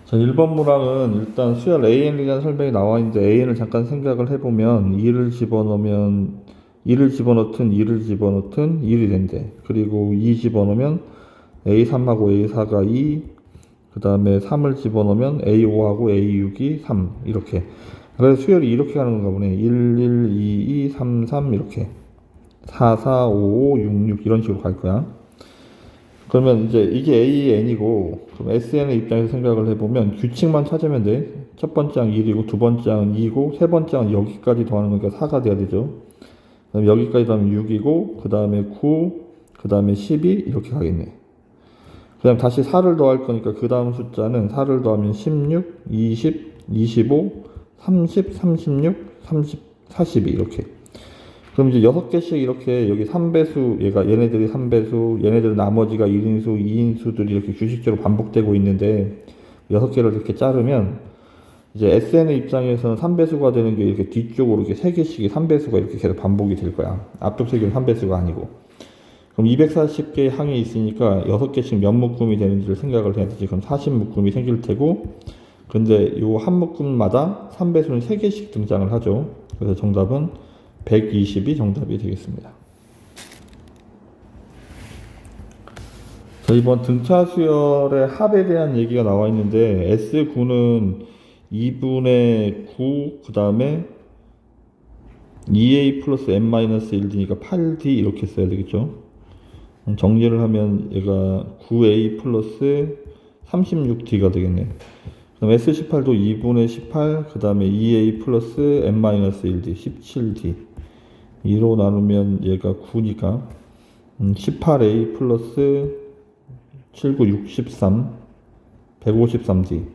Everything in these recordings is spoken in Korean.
자, 1번 문항은 일단 수열 AN이라는 설명이 나와 있는데 AN을 잠깐 생각을 해보면 2를 집어넣으면 2를 집어넣든 2를 집어넣든 1이 된대. 그리고 2 집어넣으면 A3하고 A4가 2, 그 다음에 3을 집어넣으면 A5하고 A6이 3 이렇게. 그래서 수열이 이렇게 가는 건가 보네. 1, 1, 2, 2, 3, 3 이렇게 4, 4, 5, 5, 6, 6 이런 식으로 갈 거야. 그러면 이제 이게 AN이고, 그럼 SN의 입장에서 생각을 해보면 규칙만 찾으면 돼. 첫 번째 항 1이고, 두 번째 항 2고, 세 번째 항 여기까지 더하는 거니까 4가 돼야 되죠. 그다음에 여기까지 더하면 6이고, 그 다음에 9, 그 다음에 12 이렇게 가겠네. 그 다음 다시 4를 더할 거니까 그 다음 숫자는 4를 더하면 16, 20, 25, 30, 36, 30, 42 이렇게. 그럼 이제 6개씩 이렇게 여기 3배수, 얘네들이 3배수, 얘네들 나머지가 1인수, 2인수들이 이렇게 규칙적으로 반복되고 있는데 6개를 이렇게 자르면 이제 SN의 입장에서는 3배수가 되는 게 이렇게 뒤쪽으로 이렇게 3개씩이 3배수가 이렇게 계속 반복이 될 거야. 앞쪽 3개는 3배수가 아니고. 그럼 240개의 항이 있으니까 6개씩 몇 묶음이 되는지를 생각을 해야 되지. 그럼 40묶음이 생길 테고, 근데 요 한 묶음마다 3배수는 3개씩 등장을 하죠. 그래서 정답은 120이 정답이 되겠습니다. 자, 이번 등차 수열의 합에 대한 얘기가 나와 있는데 S9는 2분의 9, 그 다음에 2A 플러스 N-1D니까 8D 이렇게 써야 되겠죠. 정리를 하면 얘가 9A 플러스 36D가 되겠네. 그럼 S18도 2분의 18, 그 다음에 2A 플러스 N-1D 17D 2로 나누면 얘가 9니까 18A 플러스 79, 63 153D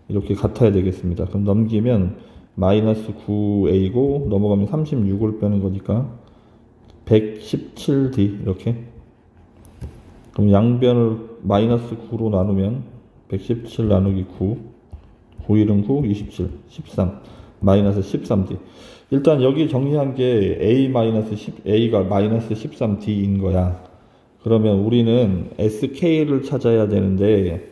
이렇게 같아야 되겠습니다. 그럼 넘기면 마이너스 9A고 넘어가면 36을 빼는 거니까 117D 이렇게. 그럼 양변을 마이너스 9로 나누면 117 나누기 9 9일은 9, 27, 13 마이너스 13D. 일단 여기 정리한 게 A가 마이너스 13D인 거야. 그러면 우리는 SK를 찾아야 되는데,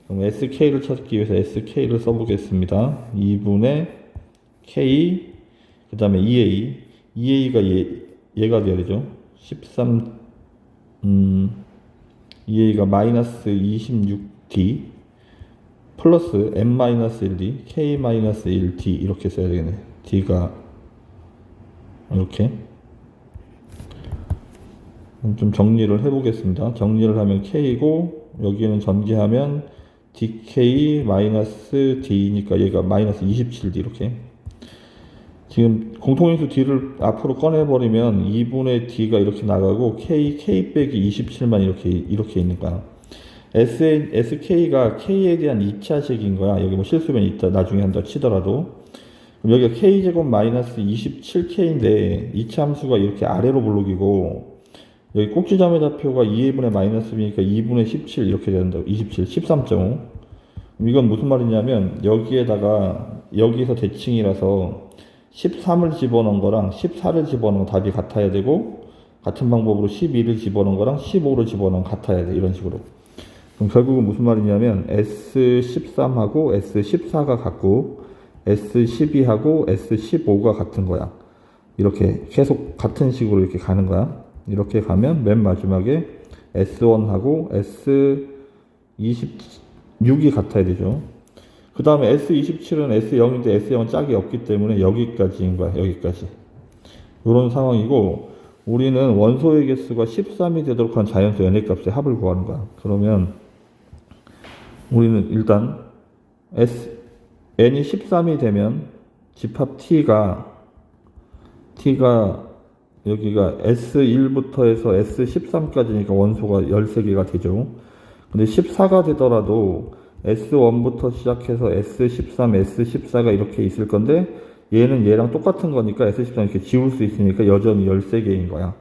그럼 SK를 찾기 위해서 SK를 써보겠습니다. 2분의 K, 그 다음에 2A가 얘가 돼야 되죠. 13, 2A가 마이너스 26D, 플러스 M-1D, K-1D 이렇게 써야 되겠네. D가 이렇게. 좀 정리를 해보겠습니다. 정리를 하면 K고 여기는 전개하면 DK-D니까 얘가 마이너스 27D 이렇게. 지금 공통인수 D를 앞으로 꺼내버리면 2분의 D가 이렇게 나가고 K 빼기 27만 이렇게 있는 거야. SK가 K에 대한 2차식인 거야. 여기 뭐 실수면 있다 나중에 한다 치더라도. 그럼 여기가 K제곱 마이너스 27K인데 2차 함수가 이렇게 아래로 블록이고 여기 꼭지점의 좌표가 2분의 마이너스 B니까 2분의 17 이렇게 된다고. 27, 13.5. 이건 무슨 말이냐면 여기에서 대칭이라서 13을 집어넣은 거랑 14를 집어넣은 답이 같아야 되고 같은 방법으로 12를 집어넣은 거랑 15를 집어넣은 같아야 돼. 이런 식으로. 그럼 결국은 무슨 말이냐면 S13하고 S14가 같고 S12하고 S15가 같은 거야. 이렇게 계속 같은 식으로 이렇게 가는 거야. 이렇게 가면 맨 마지막에 S1하고 S26이 같아야 되죠. 그 다음에 S27은 S0인데 S0은 짝이 없기 때문에 여기까지인 거야. 여기까지. 이런 상황이고 우리는 원소의 개수가 13이 되도록 한 자연수 n의 값의 합을 구하는 거야. 그러면 우리는 일단 n이 13이 되면 집합 t가 여기가 S1부터 해서 S13까지니까 원소가 13개가 되죠. 근데 14가 되더라도 S1부터 시작해서 S13, S14가 이렇게 있을 건데 얘는 얘랑 똑같은 거니까 S13 이렇게 지울 수 있으니까 여전히 13개인 거야.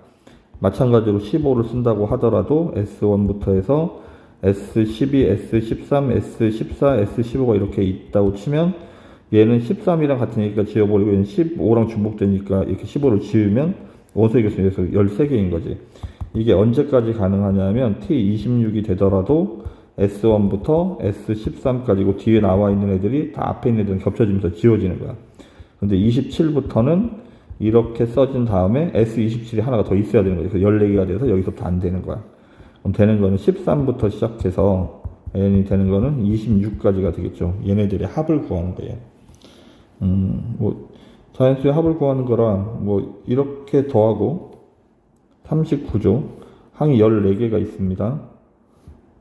마찬가지로 15를 쓴다고 하더라도 S1부터 해서 S12, S13, S14, S15가 이렇게 있다고 치면 얘는 13이랑 같으니까 지워버리고 얘는 15랑 중복되니까 이렇게 15를 지우면 원소의 개수에서 13개인 거지. 이게 언제까지 가능하냐면 T26이 되더라도 S1부터 S13까지고 뒤에 나와 있는 애들이 다 앞에 있는 애들은 겹쳐지면서 지워지는 거야. 근데 27부터는 이렇게 써진 다음에 S27이 하나가 더 있어야 되는 거지. 그래서 14개가 돼서 여기서부터 안 되는 거야. 그럼 되는 거는 13부터 시작해서 n이 되는 거는 26까지가 되겠죠. 얘네들의 합을 구하는 거예요. 뭐 자연수의 합을 구하는 거라 뭐 이렇게 더하고 39조 항이 14개가 있습니다.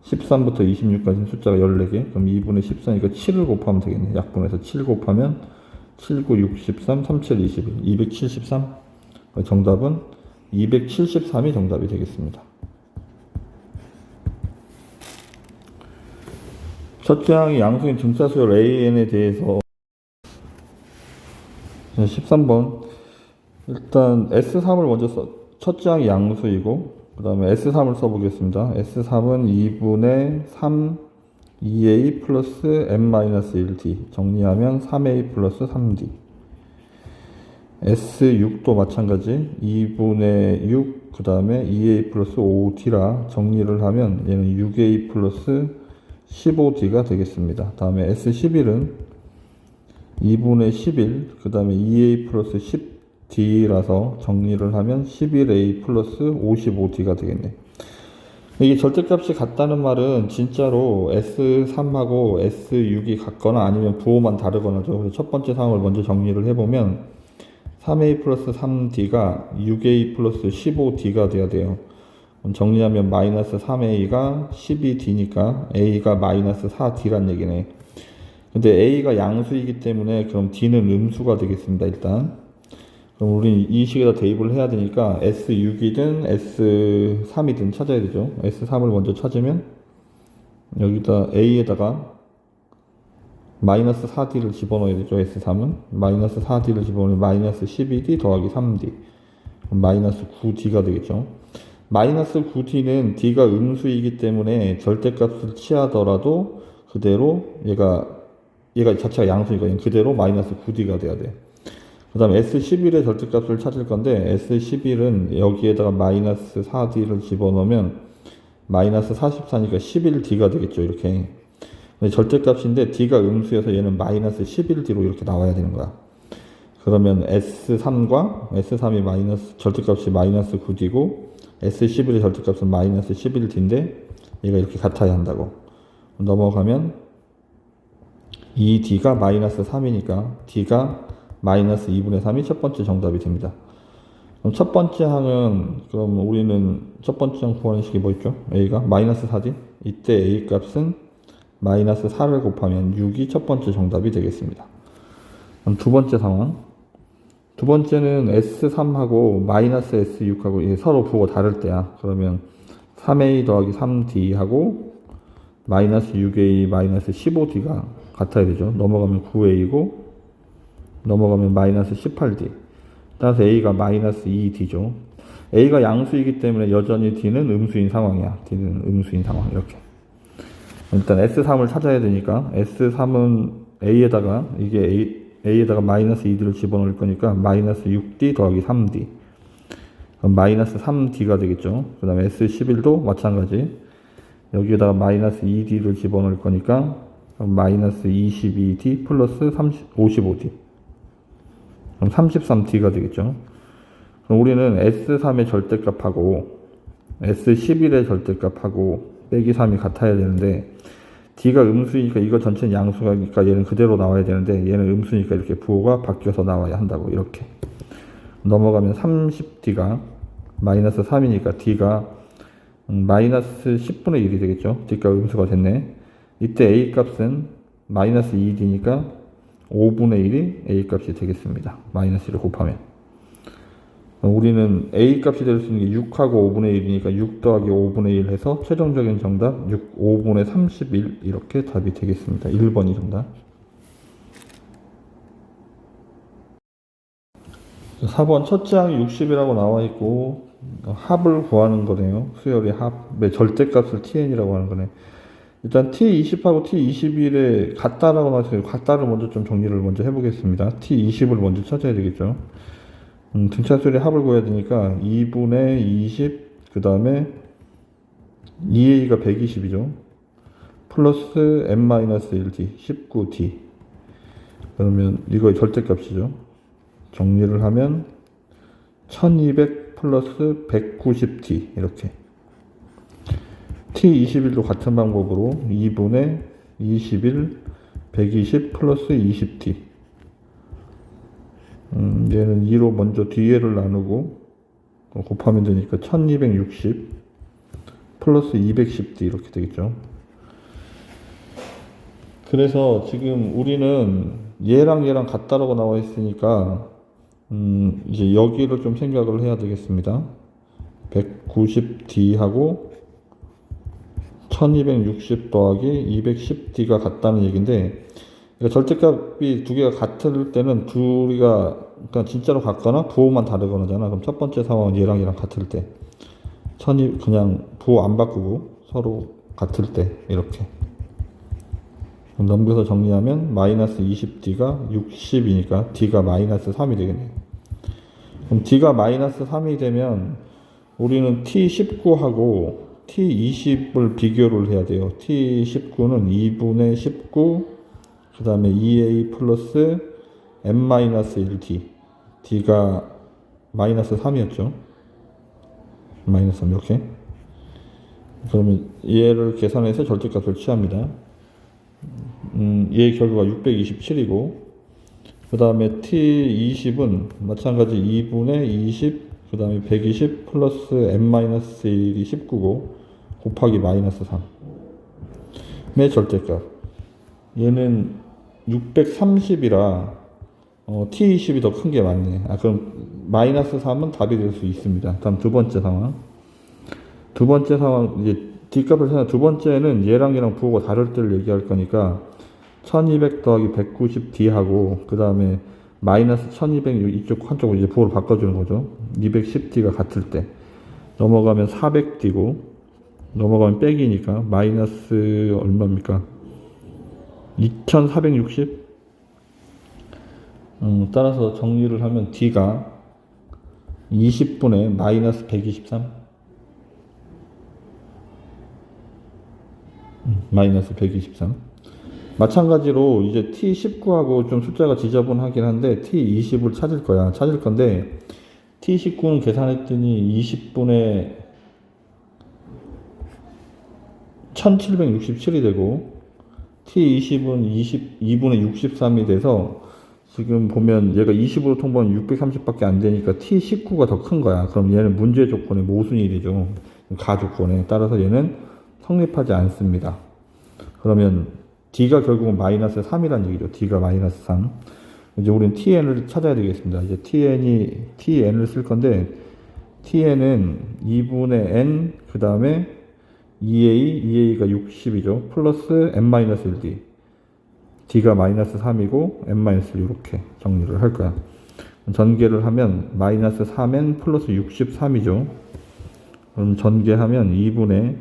13부터 26까지는 숫자가 14개. 그럼 2분의 14니까 7을 곱하면 되겠네. 약분해서 7 곱하면 7, 9, 63, 37, 21, 273. 정답은 273이 정답이 되겠습니다. 첫째 항이 양수인 등차수열 AN에 대해서 13번 일단 S3을 먼저 첫째 항이 양수이고 그 다음에 S3을 써보겠습니다. S3은 2분의 3 2a 플러스 n-1d 정리하면 3a 플러스 3d. S6도 마찬가지 2분의 6 그 다음에 2a 플러스 5d라 정리를 하면 얘는 6a 플러스 15d가 되겠습니다. 다음에 S11은 2분의 11 그 다음에 2a 플러스 10d라서 정리를 하면 11a 플러스 55d가 되겠네. 이게 절대값이 같다는 말은 진짜로 S3하고 S6이 같거나 아니면 부호만 다르거나죠. 그래서 첫 번째 상황을 먼저 정리를 해보면 3a 플러스 3d가 6a 플러스 15d가 돼야 돼요. 정리하면 마이너스 3a가 12d니까 a가 마이너스 4d란 얘기네. 근데 a가 양수이기 때문에 그럼 d는 음수가 되겠습니다. 일단 그럼 우리는 이 식에다 대입을 해야 되니까 S6이든 S3이든 찾아야 되죠. S3을 먼저 찾으면 여기다 A에다가 마이너스 4D를 집어넣어야 되죠. S3은 마이너스 4D를 집어넣으면 마이너스 12D 더하기 3D 그럼 마이너스 9D가 되겠죠. 마이너스 9D는 D가 음수이기 때문에 절대값을 취하더라도 그대로 얘가 자체가 양수니까 그대로 마이너스 9D가 돼야 돼. 그 다음에 S11의 절대값을 찾을 건데 S11은 여기에다가 마이너스 4D를 집어넣으면 마이너스 44니까 11D가 되겠죠. 이렇게 절대값인데 D가 음수여서 얘는 마이너스 11D로 이렇게 나와야 되는 거야. 그러면 S3과 S3이 마이너스 절대값이 마이너스 9D고 S11의 절대값은 마이너스 11D인데 얘가 이렇게 같아야 한다고. 넘어가면 2D가 마이너스 3이니까 D가 마이너스 2분의 3이 첫 번째 정답이 됩니다. 그럼 첫 번째 항은 그럼 우리는 첫 번째 항 구하는 식이 뭐 있죠? A가 마이너스 4D 이때 A 값은 마이너스 4를 곱하면 6이 첫 번째 정답이 되겠습니다. 그럼 두 번째 상황 두 번째는 S3하고 마이너스 S6하고 서로 부호가 다를 때야. 그러면 3A 더하기 3D하고 마이너스 6A 마이너스 15D가 같아야 되죠. 넘어가면 9A고 넘어가면 마이너스 18D 따라서 A가 마이너스 2D죠. A가 양수이기 때문에 여전히 D는 음수인 상황이야. D는 음수인 상황 이렇게. 일단 S3을 찾아야 되니까 S3은 A에다가 A에다가 마이너스 2D를 집어넣을 거니까 마이너스 6D 더하기 3D 그럼 마이너스 3D가 되겠죠. 그 다음에 S11도 마찬가지 여기에다가 마이너스 2D를 집어넣을 거니까 마이너스 22D 플러스 55D 그럼 33D가 되겠죠. 그럼 우리는 S3의 절대값하고 S11의 절대값하고 빼기 3이 같아야 되는데 D가 음수이니까 이거 전체는 양수니까 얘는 그대로 나와야 되는데 얘는 음수니까 이렇게 부호가 바뀌어서 나와야 한다고. 이렇게 넘어가면 30D가 마이너스 3이니까 D가 마이너스 10분의 1이 되겠죠. D가 음수가 됐네. 이때 A 값은 마이너스 2D니까 5분의 1이 A 값이 되겠습니다. 마이너스 1을 곱하면 우리는 A 값이 될 수 있는 게 6하고 5분의 1이니까 6 더하기 5분의 1 해서 최종적인 정답 6, 5분의 31 이렇게 답이 되겠습니다. 1번이 정답. 4번 첫째 항이 60이라고 나와 있고 합을 구하는 거네요. 수열의 합의 절대값을 TN이라고 하는 거네. 일단 T20하고 T21에 같다라고 나왔어요. 같다를 먼저 좀 정리를 먼저 해보겠습니다. T20을 먼저 찾아야 되겠죠. 등차수열의 합을 구해야 되니까 2분의 20, 그 다음에 2A가 120이죠. 플러스 n-1d 19d. 그러면 이거의 절대값이죠. 정리를 하면 1200 플러스 190t 이렇게. t21도 같은 방법으로 2분의 21 120 플러스 20t. 얘는 2로 먼저 뒤에를 나누고 곱하면 되니까 1260 플러스 210t 이렇게 되겠죠. 그래서 지금 우리는 얘랑 얘랑 같다라고 나와 있으니까 이제 여기를 좀 생각을 해야 되겠습니다. 190d하고 1260 더하기 210d가 같다는 얘기인데, 그러니까 절대값이 두 개가 같을 때는 둘이가 그냥 진짜로 같거나 부호만 다르거나잖아. 그럼 첫 번째 상황은 얘랑 얘랑 같을 때, 그냥 부호 안 바꾸고 서로 같을 때 이렇게. 그럼 넘겨서 정리하면 마이너스 20d가 60이니까 d가 마이너스 3이 되겠네요. 그럼 d가 마이너스 3이 되면 우리는 t19하고 t20을 비교를 해야 돼요. t19는 2분의 19, 그 다음에 2a 플러스 n-1d. d가 마이너스 3이었죠. 마이너스 3 이렇게. 그러면 얘를 계산해서 절대값을 취합니다. 얘의 결과가 627이고, 그 다음에 t20은 마찬가지 2분의 20, 그 다음에 120 플러스 n-1이 19고 곱하기 마이너스 3의 절대값. 얘는 630이라 t20이 더 큰 게 맞네. 그럼 마이너스 3은 답이 될 수 있습니다. 다음 두 번째 상황. 두 번째 상황, 이제 d값을 찾아. 두 번째는 얘랑 얘랑 부호가 다를 때를 얘기할 거니까 1200 더하기 190d하고 그 다음에 마이너스 1200 이쪽 한쪽으로 이제 부호를 바꿔주는 거죠. 210d가 같을 때 넘어가면 400d고 넘어가면 빼기니까 마이너스 얼마입니까? 2460. 따라서 정리를 하면 d가 20분의 마이너스 123. 마이너스 123. 마찬가지로 이제 t19하고 좀 숫자가 지저분하긴 한데 t20을 찾을 건데 t19는 계산했더니 20분의 1767이 되고 t20은 22분의 63이 돼서 지금 보면 얘가 20으로 통보하면 630밖에 안 되니까 t19가 더 큰 거야. 그럼 얘는 문제 조건의 모순이 되죠. 가조건에 따라서 얘는 성립하지 않습니다. 그러면 d가 결국은 마이너스 3이라는 얘기죠. d가 마이너스 3. 이제 우리는 tn을 찾아야 되겠습니다. 이제 tn을 쓸 건데, tn은 2분의 n, 그 다음에 2a가 60이죠. 플러스 n-1d. d가 마이너스 3이고, n-1 이렇게 정리를 할 거야. 전개를 하면 마이너스 3n 플러스 63이죠. 그럼 전개하면 2분의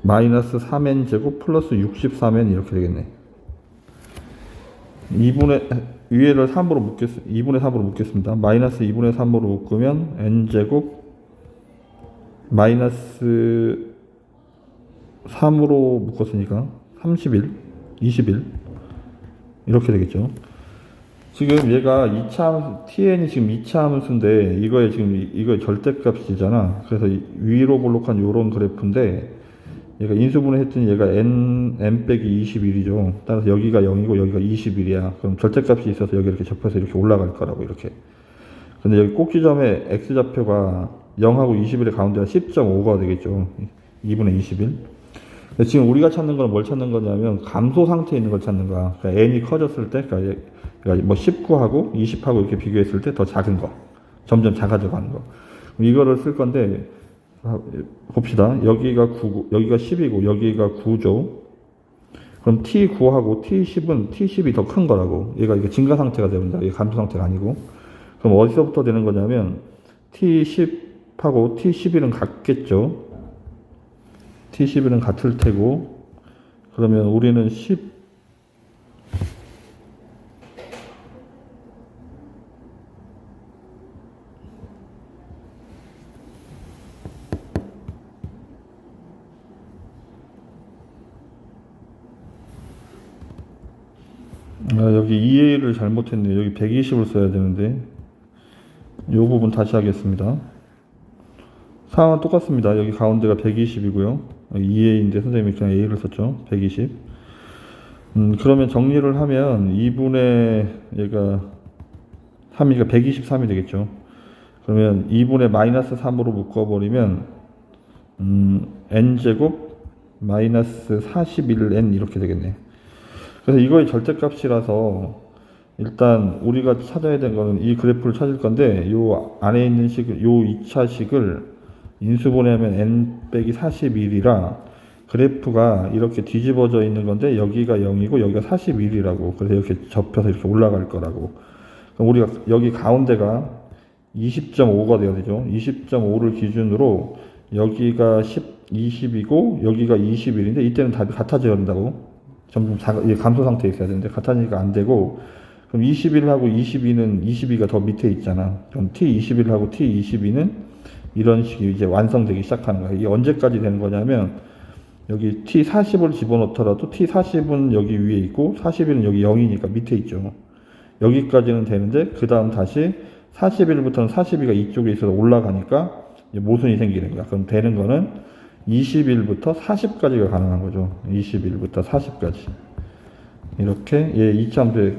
마이너스 3n 제곱 플러스 63n 이렇게 되겠네. 2분의 3으로 묶겠습니다. 마이너스 2분의 3으로 묶으면 n 제곱 마이너스 3으로 묶었으니까 31, 21 이렇게 되겠죠. 지금 얘가 2차 tn이 지금 2차 함수인데 이거의 절대값이잖아. 그래서 위로 볼록한 요런 그래프인데 얘가 인수분해 했더니 얘가 n 빼기 21이죠. 따라서 여기가 0이고 여기가 21이야. 그럼 절대값이 있어서 여기 이렇게 접해서 이렇게 올라갈 거라고 이렇게. 근데 여기 꼭지점에 x좌표가 0하고 21의 가운데가 10.5가 되겠죠. 2분의 21. 근데 지금 우리가 찾는 건 뭘 찾는 거냐면 감소 상태에 있는 걸 찾는 거야. 그러니까 n이 커졌을 때, 그러니까 뭐 19하고 20하고 이렇게 비교했을 때 더 작은 거. 점점 작아져 가는 거. 이거를 쓸 건데, 봅시다. 여기가 9, 여기가 10이고 여기가 9죠. 그럼 T9하고 T10은 T10이 더 큰 거라고. 얘가 이게 증가 상태가 됩니다. 이게 감소 상태가 아니고. 그럼 어디서부터 되는 거냐면 T10하고 T11은 같겠죠. T11은 같을 테고, 그러면 우리는 10 10 여기 EA를 잘못했네요. 여기 120을 써야 되는데 이 부분 다시 하겠습니다. 상황은 똑같습니다. 여기 가운데가 120이고요. 2A인데 선생님이 그냥 A를 썼죠. 120. 그러면 정리를 하면 2분의 얘가 3이니까 123이 되겠죠. 그러면 2분의 마이너스 3으로 묶어버리면 n제곱 마이너스 41n 이렇게 되겠네. 그래서 이거의 절대값이라서 일단 우리가 찾아야 되는 거는 이 그래프를 찾을 건데 요 안에 있는 식을 요 2차식을 인수분해하면 n 빼기 41이라 그래프가 이렇게 뒤집어져 있는 건데 여기가 0이고 여기가 41이라고. 그래서 이렇게 접혀서 이렇게 올라갈 거라고. 그럼 우리가 여기 가운데가 20.5가 돼야 되죠. 20.5를 기준으로 여기가 20이고 여기가 21인데 이때는 답이 같아져야 된다고. 점점 감소 상태에 있어야 되는데 같아지니까 안 되고, 그럼 21하고 22는 22가 더 밑에 있잖아. 그럼 T21하고 T22는 이런 식이 이제 완성되기 시작하는 거야. 이게 언제까지 되는 거냐면 여기 T40을 집어넣더라도 T40은 여기 위에 있고 41은 여기 0이니까 밑에 있죠. 여기까지는 되는데 그 다음 다시 41부터는 42가 이쪽에 있어서 올라가니까 모순이 생기는 거야. 그럼 되는 거는 21부터 40까지가 가능한 거죠. 21부터 40까지. 이렇게 이차함수의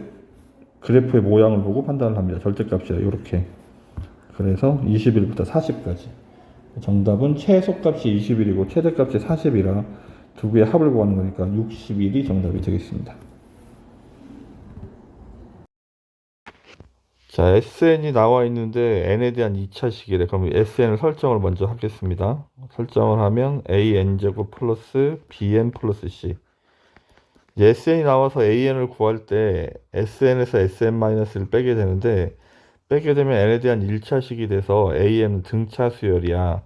그래프의 모양을 보고 판단을 합니다. 절대값이라 이렇게. 그래서 21부터 40까지. 정답은 최소값이 21이고 최대값이 40이라 두 개의 합을 구하는 거니까 61이 정답이 되겠습니다. 자, SN이 나와 있는데 n에 대한 2차식이래. 그럼 SN을 설정을 먼저 하겠습니다. 설정을 하면 AN제곱 플러스 BN 플러스 C. SN이 나와서 AN을 구할 때 SN에서 SN-를 빼게 되는데, 빼게 되면 n에 대한 1차식이 돼서 AN은 등차 수열이야.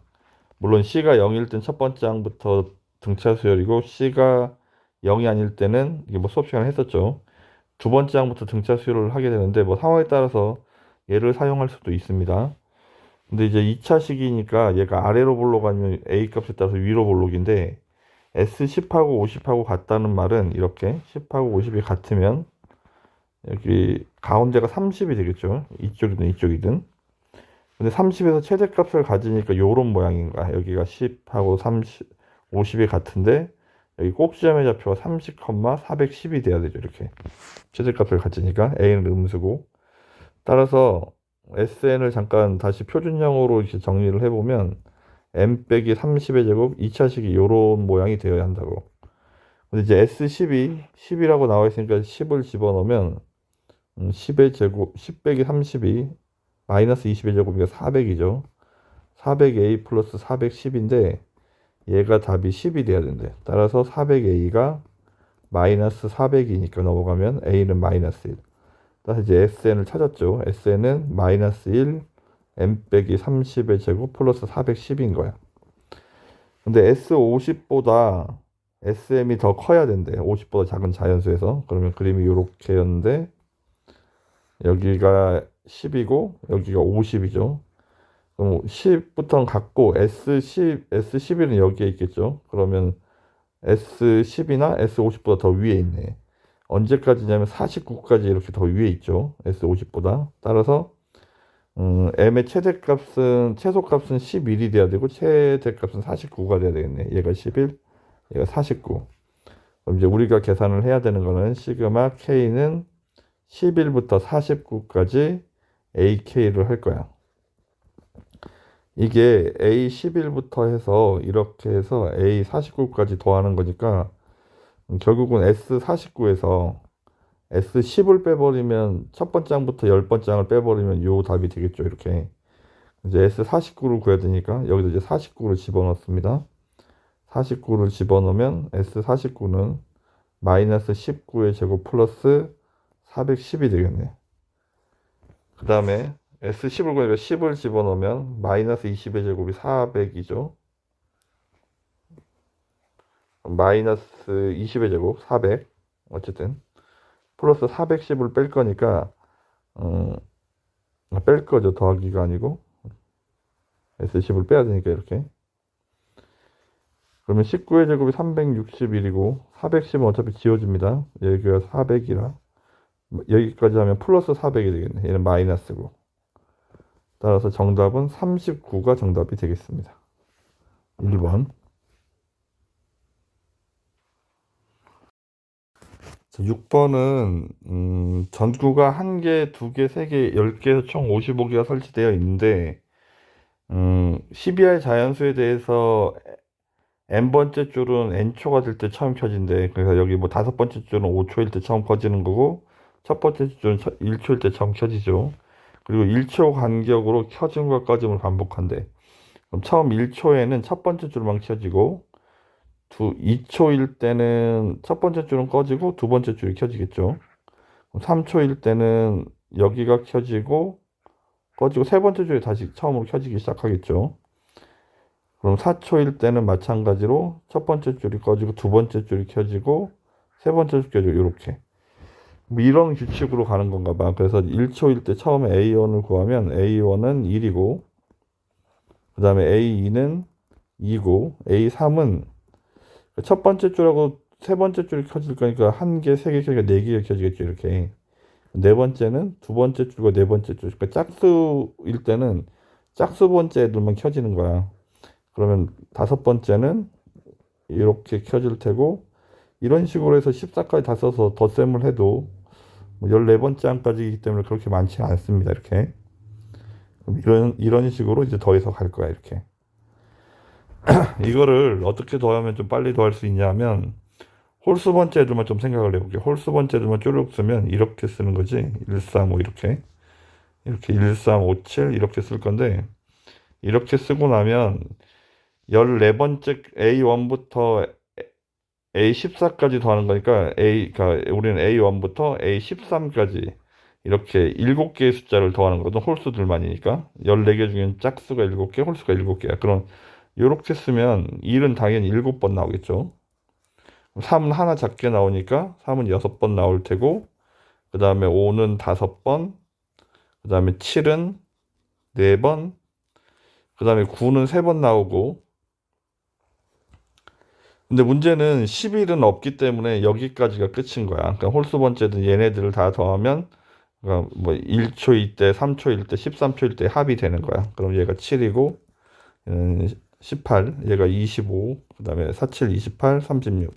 물론 C가 0일 땐 첫 번째 항부터 등차 수열이고 C가 0이 아닐 때는 이게 뭐 수업 시간에 했었죠. 두 번째 항부터 등차 수열을 하게 되는데 뭐 상황에 따라서 얘를 사용할 수도 있습니다. 근데 이제 2차식이니까 얘가 아래로 볼록 아니면 A 값에 따라서 위로 볼록인데 S10하고 50하고 같다는 말은 이렇게 10하고 50이 같으면 여기 가운데가 30이 되겠죠. 이쪽이든 이쪽이든. 근데 30에서 최대값을 가지니까 요런 모양인 거야. 여기가 10하고 30, 50이 같은데 여기 꼭지점의 좌표가 30, 410이 돼야 되죠. 이렇게 최대값을 가지니까 A는 음수고. 따라서 SN을 잠깐 다시 표준형으로 이렇게 정리를 해보면 n 빼기 30의 제곱 2차식이 이런 모양이 되어야 한다고. 근데 이제 S10이라고 나와 있으니까 10을 집어넣으면 10의 제곱 10 빼기 32 마이너스 20의 제곱이니까 400이죠. 400A 플러스 410인데 얘가 답이 10이 돼야 된대. 따라서 400A가 마이너스 400이니까 넘어가면 A는 마이너스 1. 따라서 이제 SN을 찾았죠. SN은 마이너스 1 n 빼기 30의 제곱 플러스 410인 거야. 근데 S50보다 SM이 더 커야 된대. 50보다 작은 자연수에서. 그러면 그림이 이렇게였는데 여기가 10이고 여기가 50이죠. 그럼 10부터는 같고 S11은 여기에 있겠죠. 그러면 S10이나 S50보다 더 위에 있네. 언제까지냐면 49까지 이렇게 더 위에 있죠. S50보다. 따라서 m의 최소값은 11이 돼야 되고 최대값은 49가 돼야 되겠네. 얘가 11, 얘가 49. 그럼 이제 우리가 계산을 해야 되는 거는 시그마 k는 11부터 49까지 ak를 할 거야. 이게 A11부터 해서 이렇게 해서 A49까지 더하는 거니까 결국은 S49에서 S10을 빼버리면 첫 번째 항부터 10번째 항을 빼버리면 요 답이 되겠죠. 이렇게 이제 S49를 구해야 되니까 여기도 이제 49를 집어넣습니다. 49를 집어넣으면 S49는 마이너스 19의 제곱 플러스 410이 되겠네. 그 다음에 S10을 구하니까 10을 집어넣으면 마이너스 20의 제곱이 400이죠. 마이너스 20의 제곱 400 어쨌든 플러스 410을 뺄 거니까 뺄 거죠. 더하기가 아니고 S10을 빼야 되니까 이렇게. 그러면 19의 제곱이 361이고 410은 어차피 지워집니다. 여기가 400이라 여기까지 하면 플러스 400이 되겠네. 얘는 마이너스고. 따라서 정답은 39가 정답이 되겠습니다. 1번. 6번은 전구가 1개, 2개, 3개, 10개에서 총 55개가 설치되어 있는데 12알 자연수에 대해서 n번째 줄은 n초가 될 때 처음 켜진대. 그래서 여기 뭐 5번째 줄은 5초일 때 처음 켜지는 거고 첫 번째 줄은 1초일 때 처음 켜지죠. 그리고 1초 간격으로 켜짐과 꺼짐을 반복한대. 그럼 처음 1초에는 첫 번째 줄만 켜지고 2초일 때는 첫 번째 줄은 꺼지고 두 번째 줄이 켜지겠죠. 3초일 때는 여기가 켜지고 꺼지고 세 번째 줄이 다시 처음으로 켜지기 시작하겠죠. 그럼 4초일 때는 마찬가지로 첫 번째 줄이 꺼지고 두 번째 줄이 켜지고 세 번째 줄 켜지고 이렇게 뭐 이런 규칙으로 가는 건가 봐. 그래서 1초일 때 처음에 A1을 구하면 A1은 1이고 그 다음에 A2는 2고 A3은 첫 번째 줄하고 세 번째 줄이 켜질 거니까 1개, 3개, 4개가 켜지겠죠. 이렇게. 네 번째는 두 번째 줄과 네 번째 줄. 그러니까 짝수일 때는 짝수 번째 애들만 켜지는 거야. 그러면 다섯 번째는 이렇게 켜질 테고 이런 식으로 해서 14까지 다 써서 덧셈을 해도 14번째 안까지이기 때문에 그렇게 많지 않습니다. 이렇게. 이런 식으로 이제 더해서 갈 거야. 이렇게. 이거를 어떻게 더하면 좀 빨리 더할 수 있냐면 홀수 번째 애들만 좀 생각을 해볼게. 홀수 번째 애들만 쪼르륵 쓰면 이렇게 쓰는 거지. 135 이렇게. 이렇게 1357 이렇게 쓸 건데 이렇게 쓰고 나면 14번째 A1부터 A14까지 더하는 거니까 그러니까 우리는 A1부터 A13까지 이렇게 7개의 숫자를 더하는 거거든. 홀수들만이니까. 14개 중엔 짝수가 7개, 홀수가 7개야. 그럼 이렇게 쓰면 1은 당연히 7번 나오겠죠. 3은 하나 작게 나오니까 3은 6번 나올 테고 그 다음에 5는 5번 그 다음에 7은 4번 그 다음에 9는 3번 나오고 근데 문제는 11은 없기 때문에 여기까지가 끝인 거야. 그러니까 홀수 번째든 얘네들을 다 더하면 그러니까 뭐 1초일 때, 3초일 때, 13초일 때 합이 되는 거야. 그럼 얘가 7이고 얘는 18, 얘가 25, 그 다음에 47, 28, 36,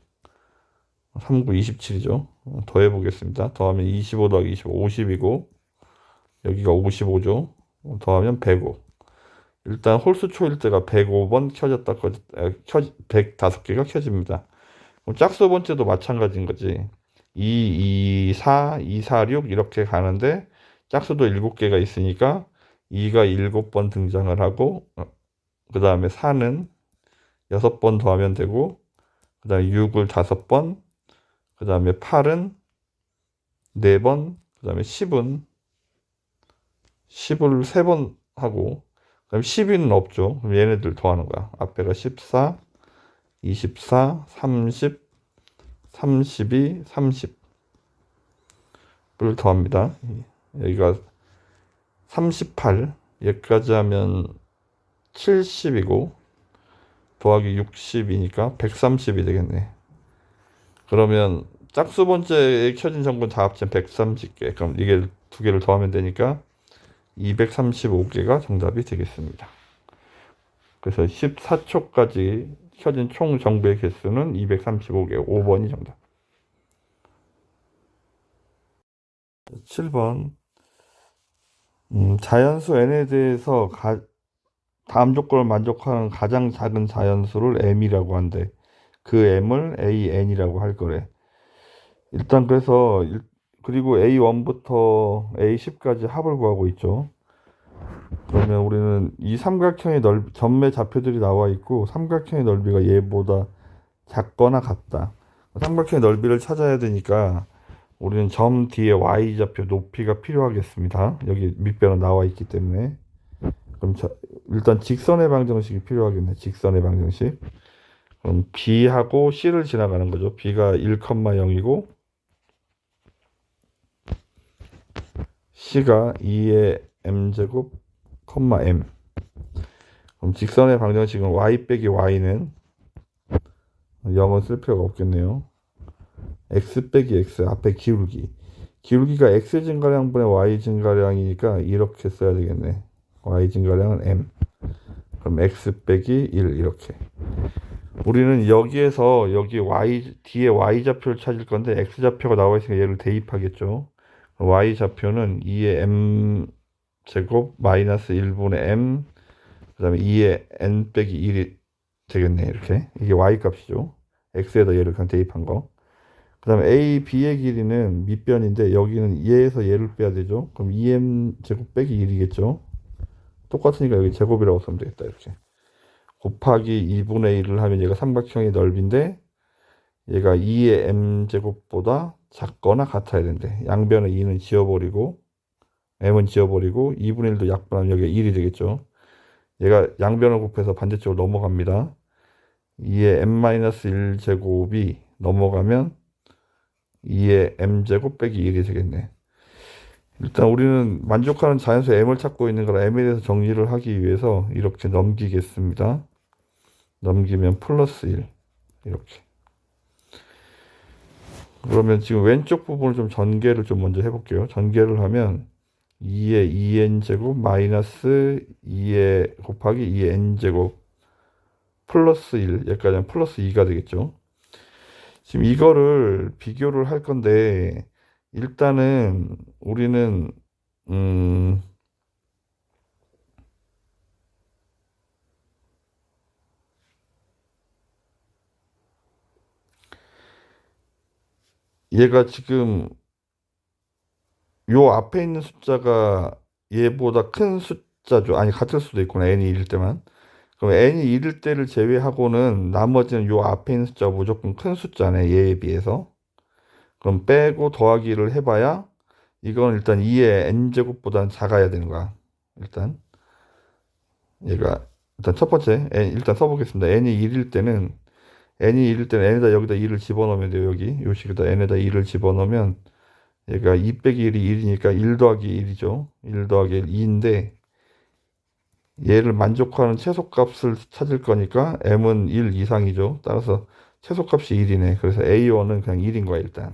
39, 27이죠. 더해 보겠습니다. 더하면 25 더하기 25, 50이고 여기가 55죠. 더하면 105. 일단 홀수 초일 때가 105번 켜졌다 꺼졌다 105개가 켜집니다. 그럼 짝수 번째도 마찬가지인 거지. 2, 2, 4, 2, 4, 6 이렇게 가는데 짝수도 7개가 있으니까 2가 7번 등장을 하고 그 다음에 4는 6번 더하면 되고 그 다음에 6을 5번 그 다음에 8은 4번 그 다음에 10을 3번 하고 그럼 12는 없죠. 그럼 얘네들 더하는 거야. 앞에가 14, 24, 30, 32, 30을 더합니다. 여기가 38, 여기까지 하면 70이고 더하기 60이니까 130이 되겠네. 그러면 짝수 번째에 켜진 전구는 다 합치면 130개. 그럼 이게 두 개를 더하면 되니까 235개가 정답이 되겠습니다. 그래서 14초까지 켜진 총 정부의 개수는 235개, 5번이 정답. 7번 자연수 n에 대해서 다음 조건을 만족하는 가장 작은 자연수를 m이라고 한대. 그 m을 an이라고 할 거래. 일단 그래서 그리고 A1부터 A10까지 합을 구하고 있죠. 그러면 우리는 이 삼각형의 전매 좌표들이 나와 있고 삼각형의 넓이가 얘보다 작거나 같다. 삼각형의 넓이를 찾아야 되니까 우리는 점 뒤에 y좌표 높이가 필요하겠습니다. 여기 밑변은 나와 있기 때문에 그럼 일단 직선의 방정식이 필요하겠네. 직선의 방정식. 그럼 b하고 c를 지나가는 거죠. b가 1,0이고 c가 2의 m제곱, m. 그럼 직선의 방정식은 y 빼기 y는 0은 쓸 필요가 없겠네요. x 빼기 x 앞에 기울기. 기울기가 x 증가량분의 y 증가량이니까 이렇게 써야 되겠네. y 증가량은 m. 그럼 x 빼기 1 이렇게. 우리는 여기에서 여기 y 뒤에 y 좌표를 찾을 건데 x 좌표가 나와 있으니까 얘를 대입하겠죠. y 좌표는 2의 m 제곱 마이너스 1분의 m 그다음에 2의 n 빼기 1이 되겠네. 이렇게. 이게 y 값이죠. x에다 얘를 그냥 대입한 거. 그 다음에 a, b의 길이는 밑변인데 여기는 얘에서 얘를 빼야 되죠. 그럼 2m 제곱 빼기 1이겠죠. 똑같으니까 여기 제곱이라고 쓰면 되겠다. 이렇게. 곱하기 2분의 1을 하면 얘가 삼각형의 넓이인데 얘가 2의 m 제곱보다 작거나 같아야 된대. 양변의 2는 지워버리고 m은 지워버리고 2분의 1도 약분하면 여기가 1이 되겠죠. 얘가 양변을 곱해서 반대쪽으로 넘어갑니다. 2의 m-1 제곱이 넘어가면 2의 m제곱 빼기 1이 되겠네. 일단 우리는 만족하는 자연수 m을 찾고 있는 거라 m에 대해서 정리를 하기 위해서 이렇게 넘기겠습니다. 넘기면 플러스 1 이렇게. 그러면 지금 왼쪽 부분을 좀 전개를 좀 먼저 해볼게요. 전개를 하면 2의 2n제곱 마이너스 2의 곱하기 2의 n제곱 플러스 1 여기까지 하면 플러스 2가 되겠죠. 지금 이거를 비교를 할 건데 일단은 우리는 얘가 지금 요 앞에 있는 숫자가 얘보다 큰 숫자죠. 아니 같을 수도 있구나. n이 1일 때만. 그럼 n이 1일 때를 제외하고는 나머지는 요 앞에 있는 숫자가 무조건 큰 숫자네. 얘에 비해서. 그럼 빼고 더하기를 해봐야 이건 일단 2의 n제곱보다는 작아야 되는 거야. 일단 얘가 일단 첫 번째 일단 써보겠습니다. n이 1일 때는 n에다 여기다 2를 집어넣으면 돼요. 여기 요 식에다 n에다 2를 집어넣으면 얘가 2 빼기 1이 1이니까 1 더하기 1이죠. 1 더하기 1, 2인데 얘를 만족하는 최소값을 찾을 거니까 m은 1 이상이죠. 따라서 최소값이 1이네. 그래서 a1은 그냥 1인 거야 일단.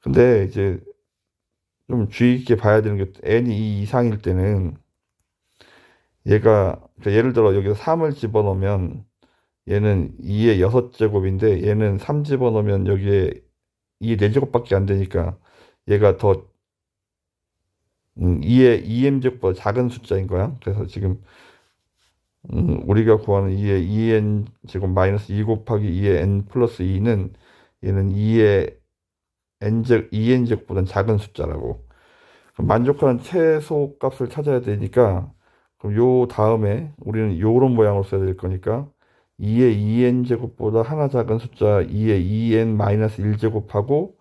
근데 이제 좀 주의 깊게 봐야 되는 게 n이 2 이상일 때는 얘가 그러니까 예를 들어 여기서 3을 집어넣으면 얘는 2의 6제곱인데 얘는 3 집어넣으면 여기에 2의 4제곱밖에 안 되니까 얘가 더 2의 2m제곱보다 작은 숫자인 거야. 그래서 지금 우리가 구하는 2의 2n 제곱 마이너스 2 곱하기 2의 n 플러스 2는 얘는 2의 n제 2n 제곱보다는 작은 숫자라고. 그럼 만족하는 최소 값을 찾아야 되니까 그럼 요 다음에 우리는 요런 모양으로 써야 될 거니까 2의 2n 제곱보다 하나 작은 숫자 2의 2n 마이너스 1 제곱하고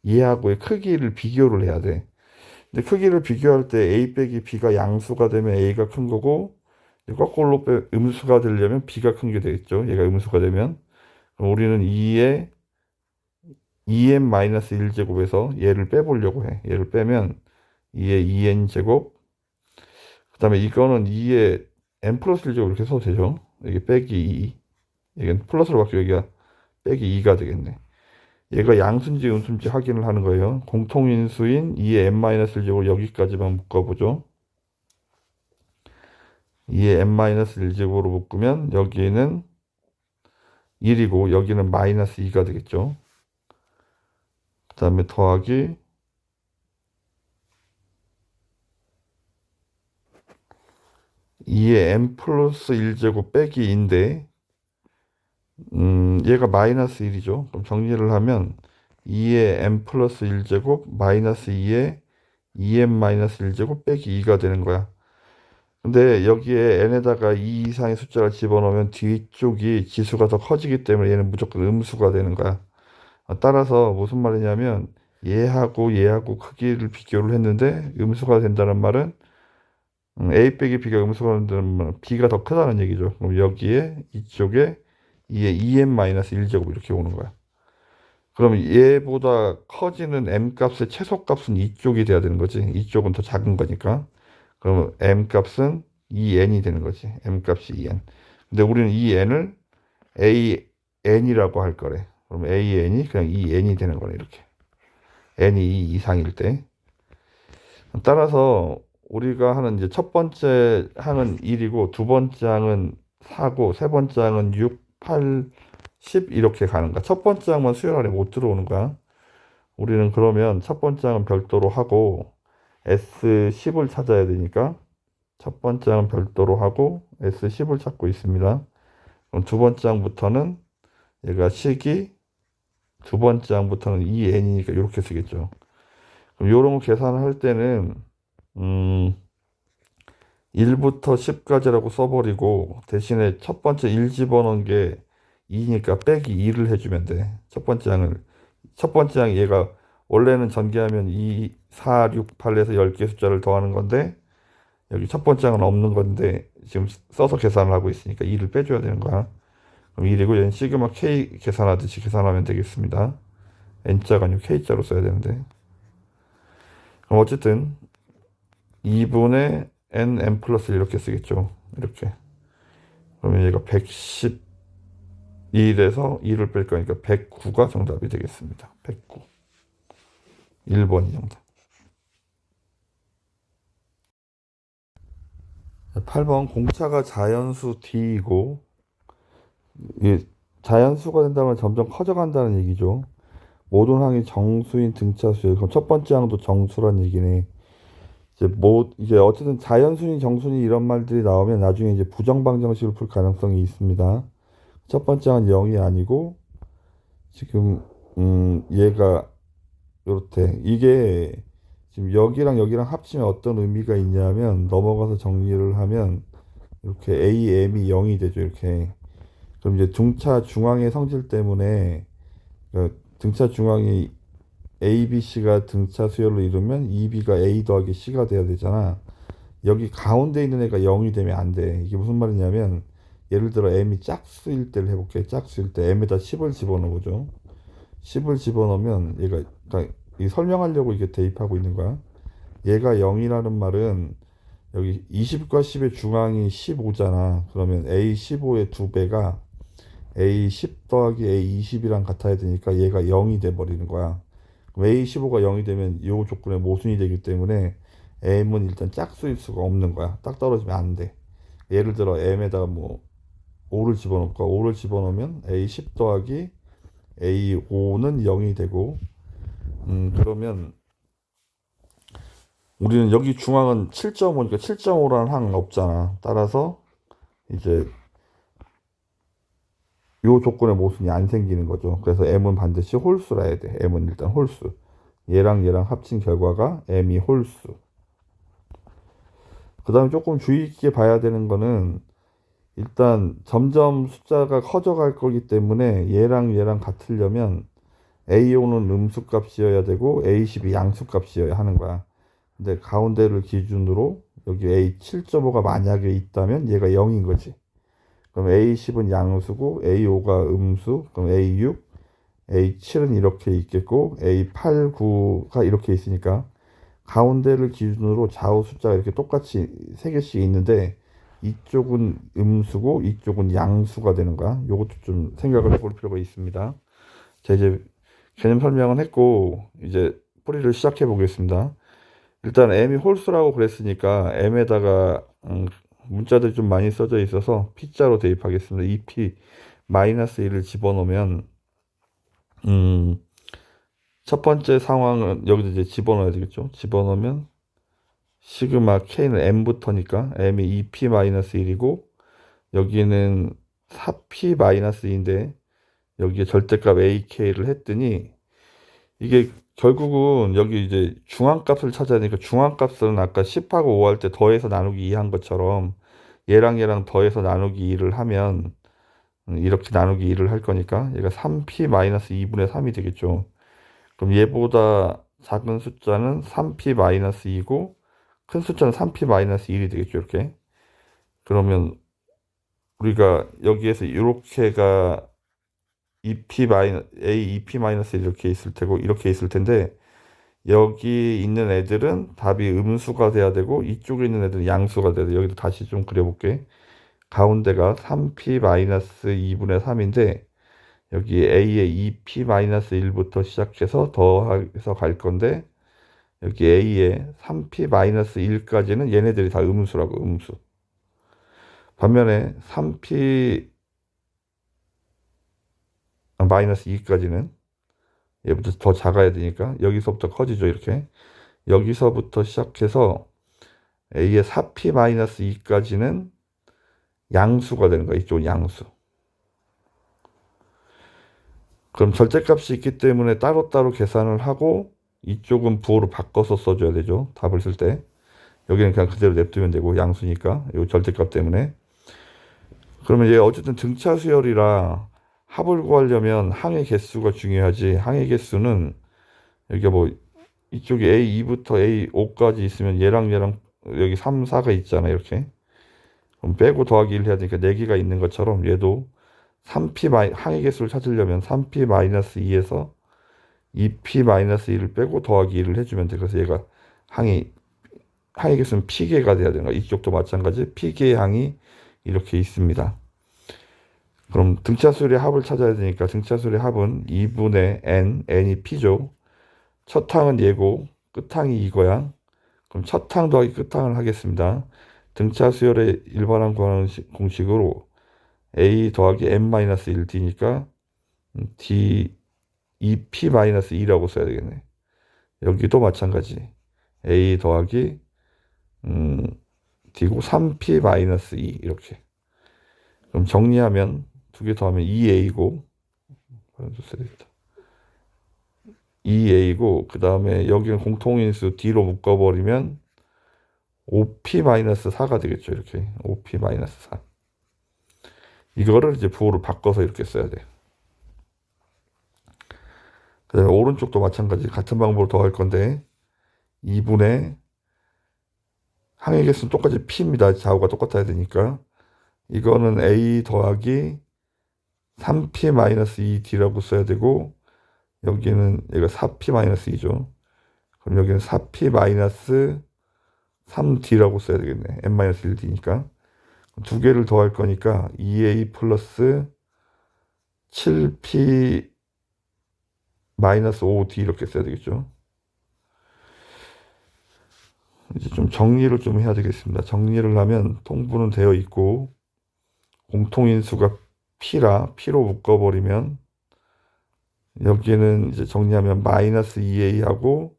얘하고의 크기를 비교를 해야 돼. 근데 크기를 비교할 때 a 빼기 b가 양수가 되면 a가 큰 거고 거꾸로 음수가 되려면 b가 큰 게 되겠죠. 얘가 음수가 되면 그럼 우리는 2의 2n 마이너스 1 제곱에서 얘를 빼보려고 해. 얘를 빼면 2의 2n 제곱 그 다음에 이거는 2의 n 플러스 1 제곱 이렇게 써도 되죠. 여기 빼기 2 여기는 플러스로 바뀌고 여기가 빼기 2가 되겠네. 얘가 양수인지 음수인지 확인을 하는 거예요. 공통인수인 2의 n-1 제곱 여기까지만 묶어보죠. 2의 n-1 제곱으로 묶으면 여기는 1이고 여기는 마이너스 2가 되겠죠. 그 다음에 더하기 2의 n 플러스 1제곱 빼기 2인데 얘가 마이너스 1이죠. 그럼 정리를 하면 2의 n 플러스 1제곱 마이너스 2의 2n 마이너스 1제곱 빼기 2가 되는 거야. 근데 여기에 n에다가 2 이상의 숫자를 집어넣으면 뒤쪽이 지수가 더 커지기 때문에 얘는 무조건 음수가 되는 거야. 따라서 무슨 말이냐면 얘하고 크기를 비교를 했는데 음수가 된다는 말은 a 빼기 b가 음수가 된다는 말은 b가 더 크다는 얘기죠. 그럼 여기에 이쪽에 2의 2n-1제곱 이렇게 오는 거야. 그럼 얘보다 커지는 m 값의 최소값은 이쪽이 돼야 되는 거지. 이쪽은 더 작은 거니까. 그럼 m 값은 2n이 되는 거지. m 값이 2n. 근데 우리는 이 n을 an이라고 할 거래. 그럼 an이 그냥 2n이 되는 거네. 이렇게. n이 2 이상일 때. 따라서 우리가 하는 이제 첫 번째 항은 1이고 두 번째 항은 4고 세 번째 항은 6, 8, 10 이렇게 가는 거야. 첫 번째 항만 수열 안에 못 들어오는 거야. 우리는 그러면 첫 번째 항은 별도로 하고 S10을 찾아야 되니까 첫 번째 항은 별도로 하고 S10을 찾고 있습니다. 그럼 두 번째 항부터는 얘가 식이 두 번째 항부터는 2n이니까 이렇게 쓰겠죠. 그럼 요런 거 계산할 때는 1부터 10까지라고 써버리고 대신에 첫 번째 1 집어넣은 게 2니까 빼기 2를 해주면 돼. 첫 번째 항 얘가 원래는 전개하면 2, 4, 6, 8에서 10개 숫자를 더하는 건데 여기 첫 번째 항은 없는 건데 지금 써서 계산을 하고 있으니까 2를 빼줘야 되는 거야. 그럼 1이고 얘는 시그마 K 계산하듯이 계산하면 되겠습니다. N자가 아니고 K자로 써야 되는데. 그럼 어쨌든 2분의 n 플러스 이렇게 쓰겠죠. 이렇게. 그러면 얘가 111에서 2를 뺄 거니까 109가 정답이 되겠습니다. 109. 1번이 정답. 8번 공차가 자연수 D이고 이 자연수가 된다면 점점 커져간다는 얘기죠. 모든 항이 정수인 등차수예요. 그럼 첫 번째 항도 정수란 얘기네. 이제 어쨌든 자연수니 정수니 이런 말들이 나오면 나중에 이제 부정방정식을 풀 가능성이 있습니다. 첫 번째 항은 0이 아니고 지금 얘가 요렇대. 이게 지금 여기랑 여기랑 합치면 어떤 의미가 있냐면 넘어가서 정리를 하면 이렇게 AM이 0이 되죠. 이렇게. 그럼 이제 등차 중앙의 성질 때문에 그러니까 등차 중앙이 ABC가 등차 수열로 이루면 EB가 A 더하기 C가 돼야 되잖아. 여기 가운데 있는 애가 0이 되면 안 돼. 이게 무슨 말이냐면 예를 들어 M이 짝수일 때를 해볼게. 짝수일 때 M에다 10을 집어넣어보죠. 10을 집어넣으면 얘가 그러니까 이 설명하려고 이게 대입하고 있는 거야. 얘가 0이라는 말은 여기 20과 10의 중앙이 15잖아. 그러면 A15의 2배가 A10 더하기 A20이랑 같아야 되니까 얘가 0이 돼 버리는 거야. 그럼 A15가 0이 되면 이 조건에 모순이 되기 때문에 M은 일단 짝수일 수가 없는 거야. 딱 떨어지면 안 돼. 예를 들어 M에다가 뭐 5를 집어넣을까? 5를 집어넣으면 A10 더하기 A5는 0이 되고 그러면 우리는 여기 중앙은 7.5니까 7.5라는 항은 없잖아. 따라서 이제 요 조건의 모순이 안 생기는 거죠. 그래서 M은 반드시 홀수라 해야 돼. M은 일단 홀수. 얘랑 얘랑 합친 결과가 M이 홀수. 그 다음에 조금 주의 있게 봐야 되는 거는 일단 점점 숫자가 커져갈 거기 때문에 얘랑 얘랑 같으려면 A5는 음수값이어야 되고 A10이 양수값이어야 하는 거야. 근데 가운데를 기준으로 여기 A7.5가 만약에 있다면 얘가 0인 거지. 그럼 A10은 양수고 A5가 음수, 그럼 A6, A7은 이렇게 있겠고 A8, 9가 이렇게 있으니까 가운데를 기준으로 좌우 숫자가 이렇게 똑같이 3개씩 있는데 이쪽은 음수고 이쪽은 양수가 되는 거야. 요것도 좀 생각을 해볼 필요가 있습니다. 자, 이제 개념 설명은 했고 이제 풀이를 시작해 보겠습니다. 일단 m이 홀수라고 그랬으니까 m에다가 문자들이 좀 많이 써져 있어서 p자로 대입하겠습니다. 2p 마이너스 1을 집어넣으면 첫 번째 상황은 여기도 이제 집어넣어야 되겠죠. 집어넣으면 시그마 k는 m부터니까 m이 2p 마이너스 1이고 여기는 4p 마이너스 2인데 여기에 절대값 ak를 했더니 이게 결국은 여기 이제 중앙값을 찾아야 되니까 중앙값은 아까 10하고 5 할 때 더해서 나누기 2 한 것처럼 얘랑 얘랑 더해서 나누기 2를 하면 이렇게 나누기 2를 할 거니까 얘가 3p-2분의 3이 되겠죠. 그럼 얘보다 작은 숫자는 3p-2고 큰 숫자는 3p-1이 되겠죠. 이렇게. 그러면 우리가 여기에서 이렇게가 2p a 2p-1 이렇게 있을 테고 이렇게 있을 텐데 여기 있는 애들은 답이 음수가 돼야 되고 이쪽에 있는 애들은 양수가 돼야 돼. 여기도 다시 좀 그려볼게. 가운데가 3p-2분의 3인데 여기 A의 2p-1부터 시작해서 더해서 갈 건데 여기 A의 3p-1까지는 얘네들이 다 음수라고, 음수. 반면에 3p-2까지는 얘부터 더 작아야 되니까 여기서부터 커지죠, 이렇게. 여기서부터 시작해서 A의 4p-2까지는 양수가 되는 거야, 이쪽은 양수. 그럼 절대값이 있기 때문에 따로따로 계산을 하고 이쪽은 부호로 바꿔서 써줘야 되죠, 답을 쓸 때. 여기는 그냥 그대로 냅두면 되고 양수니까 이 절대값 때문에. 그러면 얘 어쨌든 등차 수열이라 합을 구하려면 항의 개수가 중요하지. 항의 개수는 여기가 뭐 이쪽에 A2부터 A5까지 있으면 얘랑 여기 3, 4가 있잖아, 이렇게. 그럼 빼고 더하기 1 해야 되니까 4개가 있는 것처럼 얘도 3p 항의 개수를 찾으려면 3p-2에서 2p-1을 빼고 더하기 1을 해주면 돼. 그래서 얘가 항의 개수는 p개가 돼야 되는 거야. 이쪽도 마찬가지 p개의 항이 이렇게 있습니다. 그럼 등차수열의 합을 찾아야 되니까 등차수열의 합은 2분의 n이 p죠. 첫 항은 얘고 끝항이 이거야. 그럼 첫 항 더하기 끝항을 하겠습니다. 등차수열의 일반항 구하는 공식으로 a 더하기 n-1 d니까 d 2p-2라고 써야 되겠네. 여기도 마찬가지. a 더하기 d고 3p-2 이렇게. 그럼 정리하면 두 개 더하면 2a고 2a고 그 다음에 여기는 공통인수 d로 묶어버리면 5p-4가 되겠죠. 이렇게 5p-4. 이거를 이제 부호를 바꿔서 이렇게 써야 돼요. 그 다음에 오른쪽도 마찬가지 같은 방법으로 더할 건데 2분의 항의 개수는 똑같이 p입니다. 좌우가 똑같아야 되니까 이거는 a 더하기 3p-2d라고 써야 되고 여기는 얘가 4p-2죠. 그럼 여기는 4p-3d라고 써야 되겠네. n-1d니까. 두 개를 더할 거니까 2a 플러스 7p-5d 이렇게 써야 되겠죠. 이제 좀 정리를 좀 해야 되겠습니다. 정리를 하면 통분은 되어 있고 공통인수가 p로 묶어버리면 여기는 이제 정리하면 마이너스 2a하고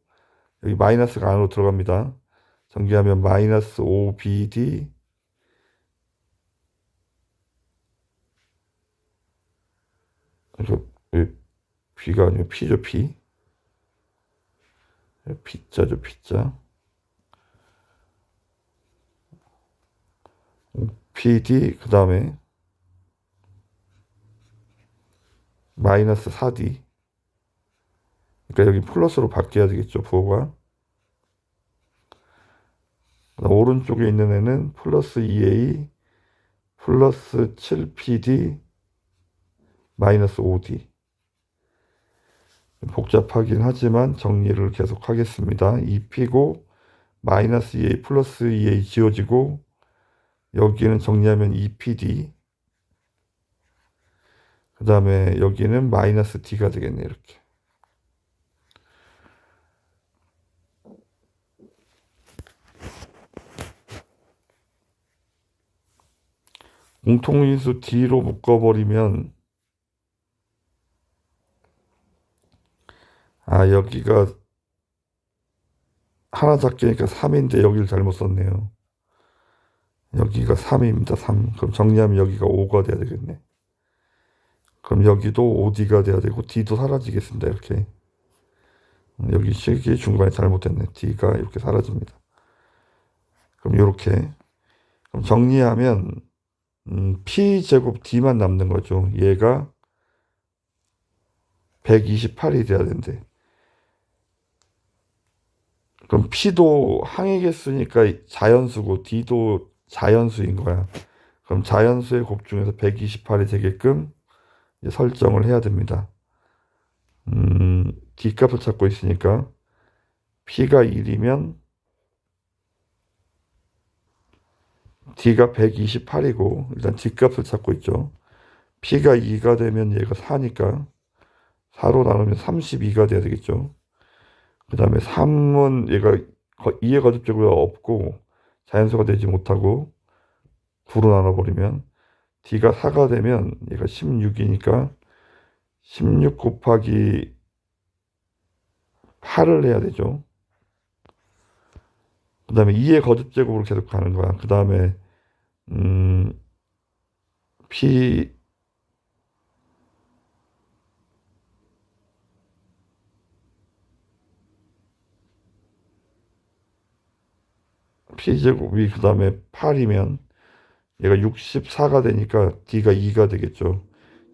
여기 마이너스가 안으로 들어갑니다. 정리하면 마이너스 5bd b가 아니고 p죠, p. p자죠, p자. pd 그 다음에 마이너스 4d. 그러니까 여기 플러스로 바뀌어야 되겠죠, 부호가. 오른쪽에 있는 애는 플러스 2a 플러스 7pd 마이너스 5d. 복잡하긴 하지만 정리를 계속 하겠습니다. 2p고 마이너스 2a 플러스 2a 지워지고 여기는 정리하면 2pd 그 다음에 여기는 마이너스 d가 되겠네. 이렇게. 공통인수 d로 묶어버리면 여기가 하나 작게니까 3인데 여기를 잘못 썼네요. 여기가 3입니다. 3. 그럼 정리하면 여기가 5가 돼야 되겠네. 그럼 여기도 5d가 돼야 되고 d도 사라지겠습니다. 이렇게. 여기 식이 중간에 잘못됐네. d가 이렇게 사라집니다. 그럼 이렇게. 그럼 정리하면 p제곱 d만 남는 거죠. 얘가 128이 돼야 된대. 그럼 p도 항의 개수니까 자연수고 d도 자연수인 거야. 그럼 자연수의 곱 중에서 128이 되게끔 설정을 해야 됩니다. d 값을 찾고 있으니까 p가 1이면 d가 128이고 일단 d 값을 찾고 있죠. P가 2가 되면 얘가 4니까 4로 나누면 32가 돼야 되겠죠. 그 다음에 3은 얘가 2의 거듭제곱이 없고 자연수가 되지 못하고 9로 나눠버리면 D가 4가 되면 얘가 16이니까 16 곱하기 8을 해야 되죠. 그 다음에 2의 거듭제곱으로 계속 가는 거야. 그 다음에 P P제곱이 그 다음에 8이면 얘가 64가 되니까 D가 2가 되겠죠.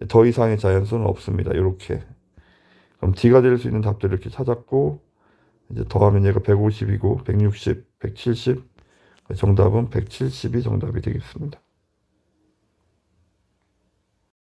더 이상의 자연수는 없습니다. 이렇게. 그럼 D가 될 수 있는 답들을 이렇게 찾았고, 이제 더하면 얘가 150이고, 160, 170. 정답은 170이 정답이 되겠습니다.